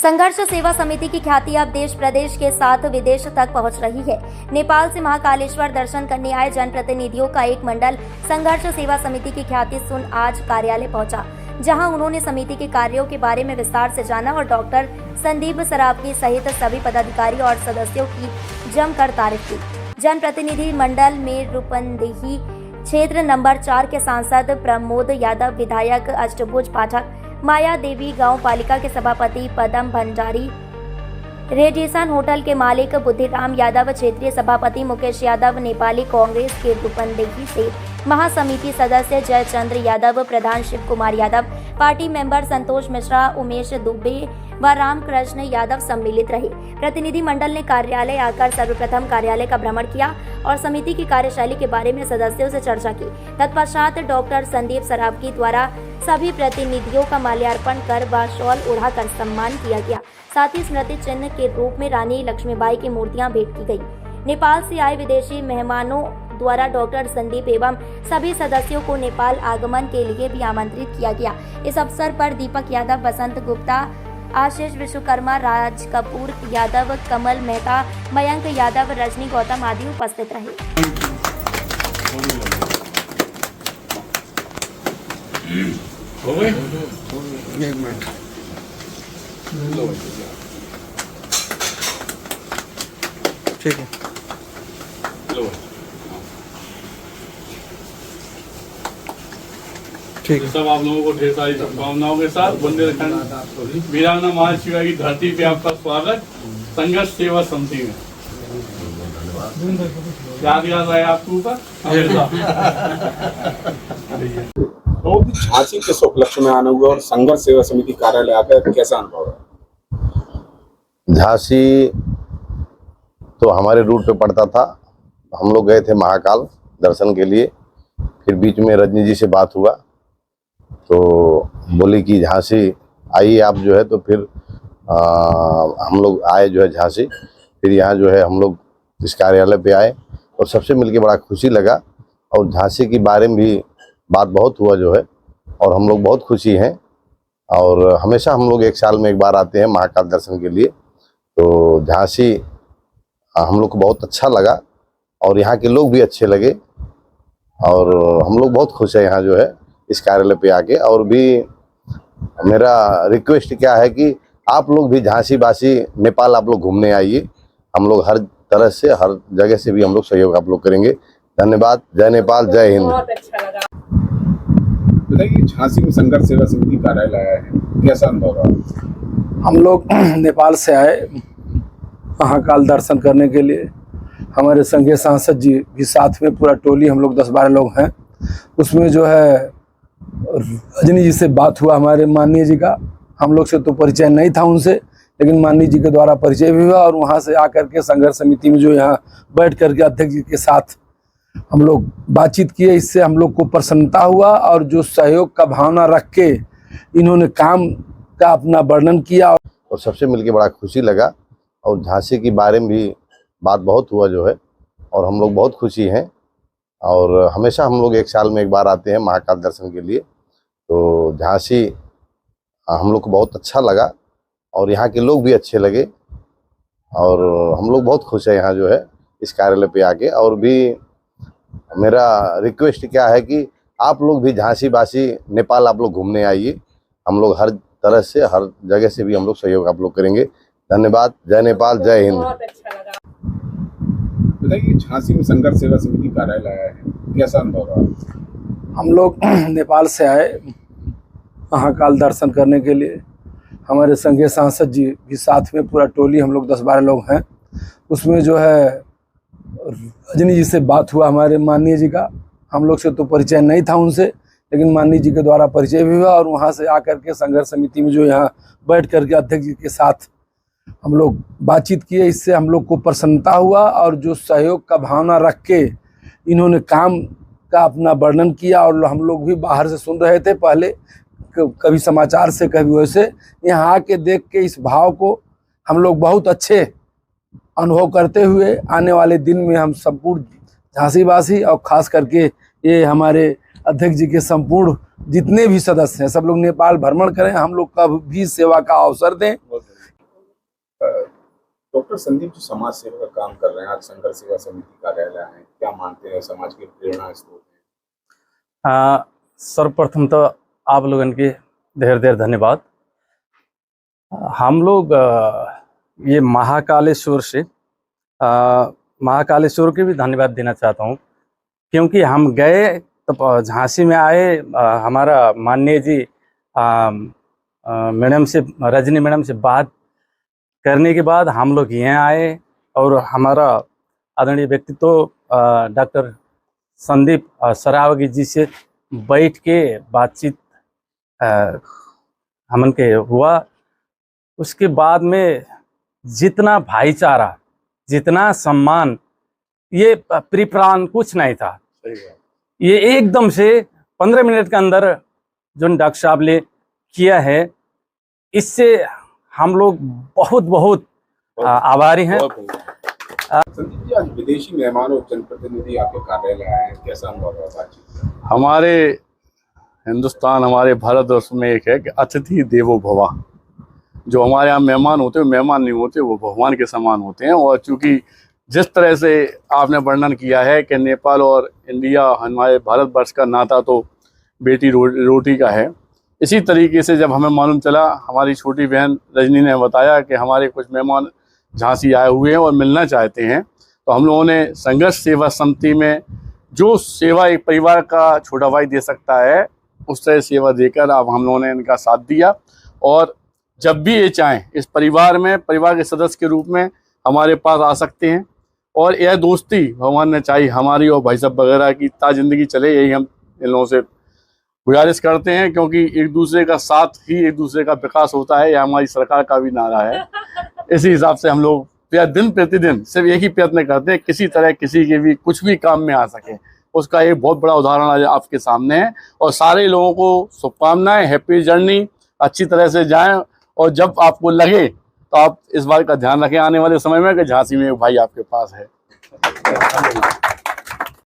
संघर्ष सेवा समिति की ख्याति अब देश प्रदेश के साथ विदेश तक पहुंच रही है। नेपाल से महाकालेश्वर दर्शन करने आए जनप्रतिनिधियों का एक मंडल संघर्ष सेवा समिति की ख्याति सुन आज कार्यालय पहुंचा, जहां उन्होंने समिति के कार्यों के बारे में विस्तार से जाना और डॉक्टर संदीप सरावगी सहित सभी पदाधिकारी और सदस्यों की जमकर तारीफ की। जनप्रतिनिधि मंडल में रूपंदेही क्षेत्र नंबर 4 के सांसद प्रमोद यादव, विधायक अष्टभुज पाठक, माया देवी गांव पालिका के सभापति पदम भंडारी, रेडिसन होटल के मालिक बुद्धिराम यादव, क्षेत्रीय सभापति मुकेश यादव, नेपाली कांग्रेस के रूपंदेही से महासमिति सदस्य जयचंद्र यादव, प्रधान शिव कुमार यादव, पार्टी मेंबर संतोष मिश्रा, उमेश दुबे व रामकृष्ण यादव सम्मिलित रहे। प्रतिनिधि मंडल ने कार्यालय आकर सर्वप्रथम कार्यालय का भ्रमण किया और समिति की कार्यशैली के बारे में सदस्यों से चर्चा की। तत्पश्चात डॉक्टर संदीप सरावगी द्वारा सभी प्रतिनिधियों का माल्यार्पण कर व शॉल उड़ाकर सम्मान किया गया। साथ ही स्मृति चिन्ह के रूप में रानी लक्ष्मीबाई की मूर्तियां भेंट की गई। नेपाल से आए विदेशी मेहमानों द्वारा डॉक्टर संदीप एवं सभी सदस्यों को नेपाल आगमन के लिए भी आमंत्रित किया गया। इस अवसर पर दीपक यादव, बसंत गुप्ता, आशीष विश्वकर्मा, राज कपूर यादव, कमल मेहता, मयंक यादव, रजनी गौतम आदि उपस्थित रहे। ठीक है। ठीक है। सब आप लोगों को ढेर सारी शुभकामनाओं के साथ बुंदेलखंड वीरांगना महाशिवा की धरती पे आपका स्वागत संघर्ष सेवा समिति में। याद रहे आपके ऊपर। तो झांसी के उपलक्ष्य में आने हुए और संघर्ष सेवा समिति कार्यालय आकर कैसा अनुभव है? झांसी तो हमारे रूट पे पड़ता था। हम लोग गए थे महाकाल दर्शन के लिए, फिर बीच में रजनी जी से बात हुआ तो बोली कि झांसी आइए आप जो है, तो फिर हम लोग आए जो है झांसी। फिर यहाँ जो है हम लोग इस कार्यालय पे आए और सबसे मिलके बड़ा खुशी लगा और झांसी के बारे में भी बात बहुत हुआ जो है, और हम लोग बहुत खुशी हैं। और हमेशा हम लोग एक साल में एक बार आते हैं महाकाल दर्शन के लिए, तो झांसी हम लोग को बहुत अच्छा लगा और यहाँ के लोग भी अच्छे लगे और हम लोग बहुत खुश हैं यहाँ जो है इस कार्यालय पे आके। और भी मेरा रिक्वेस्ट क्या है कि आप लोग भी झांसी वासी नेपाल आप लोग घूमने आइए। हम लोग हर तरह से हर जगह से भी हम लोग सहयोग आप लोग करेंगे। धन्यवाद। जय नेपाल, जय हिंद। बताइए, झांसी में संघर्ष सेवा समिति कार्यालय आया है, कैसा अनुभव रहा? हम लोग नेपाल से आए महाकाल दर्शन करने के लिए। हमारे संघीय सांसद जी भी साथ में, पूरा टोली हम लोग 10-12 लोग हैं। उसमें जो है रजनी जी से बात हुआ, हमारे माननीय जी का। हम लोग से तो परिचय नहीं था उनसे, लेकिन माननीय जी के द्वारा परिचय भी हुआ और वहाँ से आकर के संघर्ष समिति में जो यहाँ बैठ करके अध्यक्ष जी के साथ हम लोग बातचीत किए। इससे हम लोग को प्रसन्नता हुआ और जो सहयोग का भावना रख के इन्होंने काम का अपना वर्णन किया और सबसे मिलके बड़ा खुशी लगा। और झांसी के बारे में भी बात बहुत हुआ जो है, और हम लोग बहुत खुशी हैं। और हमेशा हम लोग एक साल में एक बार आते हैं महाकाल दर्शन के लिए, तो झांसी हम लोग को बहुत अच्छा लगा और यहाँ के लोग भी अच्छे लगे और हम लोग बहुत खुश हैं यहाँ जो है इस कार्यालय पे आके। और भी मेरा रिक्वेस्ट क्या है कि आप लोग भी झांसी वासी नेपाल आप लोग घूमने आइए। हम लोग हर तरह से हर जगह से भी हम लोग सहयोग आप लोग करेंगे। धन्यवाद। जय नेपाल, जय हिंद। बताइए, झांसी में संघर्ष सेवा समिति कार्यालय आया है, कैसा अनुभव रहा? हम लोग नेपाल से आए महाकाल दर्शन करने के लिए। हमारे संघीय सांसद जी भी साथ में, पूरा टोली हम लोग 10-12 लोग हैं। उसमें जो है रजनी जी से बात हुआ, हमारे माननीय जी का। हम लोग से तो परिचय नहीं था उनसे, लेकिन माननीय जी के द्वारा परिचय भी हुआ और वहाँ से आकर के संघर्ष समिति में जो यहाँ बैठ करके अध्यक्ष जी के साथ हम लोग बातचीत किए। इससे हम लोग को प्रसन्नता हुआ और जो सहयोग का भावना रख के इन्होंने काम का अपना वर्णन किया। और हम लोग भी बाहर से सुन रहे थे पहले, कभी समाचार से कभी वैसे, यहाँ आके देख के इस भाव को हम लोग बहुत अच्छे अनुभव करते हुए आने वाले दिन में हम संपूर्ण झांसीवासी और खास करके ये हमारे अध्यक्ष जी के संपूर्ण जितने भी सदस्य हैं सब लोग नेपाल भ्रमण करें, हम लोग का भी सेवा का अवसर दें। डॉक्टर संदीप जी समाज सेवा का काम कर रहे हैं, आज संघर्ष सेवा समिति कार्यालय है, क्या मानते हैं समाज के प्रेरणा स्रोत हैं? सर्वप्रथम तो आप लोगन के ढेर ढेर धन्यवाद। हम लोग ये महाकालेश्वर से महाकालेश्वर के भी धन्यवाद देना चाहता हूँ, क्योंकि हम गए तब झांसी में आए, हमारा माननीय जी मैडम से, रजनी मैडम से बात करने के बाद हम लोग यहाँ आए और हमारा आदरणीय व्यक्तित्व डॉक्टर संदीप सरावगी जी से बैठ के बातचीत हमन के हुआ। उसके बाद में जितना भाईचारा, जितना सम्मान, ये प्रिप्लान कुछ नहीं था। ये एकदम से 15 मिनट के अंदर जो डॉक्टर साहब ने किया है, इससे हम लोग बहुत बहुत आभारी हैं। संदीप जी, आज विदेशी मेहमान और जनप्रतिनिधि आपके कार्यालय आए हैं, कैसा अनुभव रहा बातचीत? हमारे हिंदुस्तान, हमारे भारतवर्ष में एक है कि अतिथि देवो भव। जो हमारे यहाँ मेहमान होते हैं, मेहमान नहीं होते, वो भगवान के समान होते हैं। और चूंकि जिस तरह से आपने वर्णन किया है कि नेपाल और इंडिया, हमारे भारतवर्ष का नाता तो बेटी रोटी का है, इसी तरीके से जब हमें मालूम चला, हमारी छोटी बहन रजनी ने बताया कि हमारे कुछ मेहमान झांसी आए हुए हैं और मिलना चाहते हैं, तो हम लोगों ने संघर्ष सेवा समिति में जो सेवा एक परिवार का छोटा भाई दे सकता है, उस तरह सेवा देकर अब हम लोगों ने इनका साथ दिया। और जब भी ये चाहें, इस परिवार में परिवार के सदस्य के रूप में हमारे पास आ सकते हैं। और यह दोस्ती भगवान ने चाही हमारी और भाई साहब वगैरह की ता जिंदगी चले, यही हम इन लोगों से गुजारिश करते हैं, क्योंकि एक दूसरे का साथ ही एक दूसरे का विकास होता है, यह हमारी सरकार का भी नारा है। इसी हिसाब से हम लोग दिन प्रतिदिन सिर्फ एक ही प्रयत्न करते हैं, किसी तरह किसी के भी कुछ भी काम में आ सके। उसका एक बहुत बड़ा उदाहरण आज आपके सामने है। और सारे लोगों को शुभकामनाएं, हैप्पी जर्नी, अच्छी तरह से जाएं। और जब आपको लगे तो आप इस बात का ध्यान रखें आने वाले समय में कि झांसी में एक भाई आपके पास है।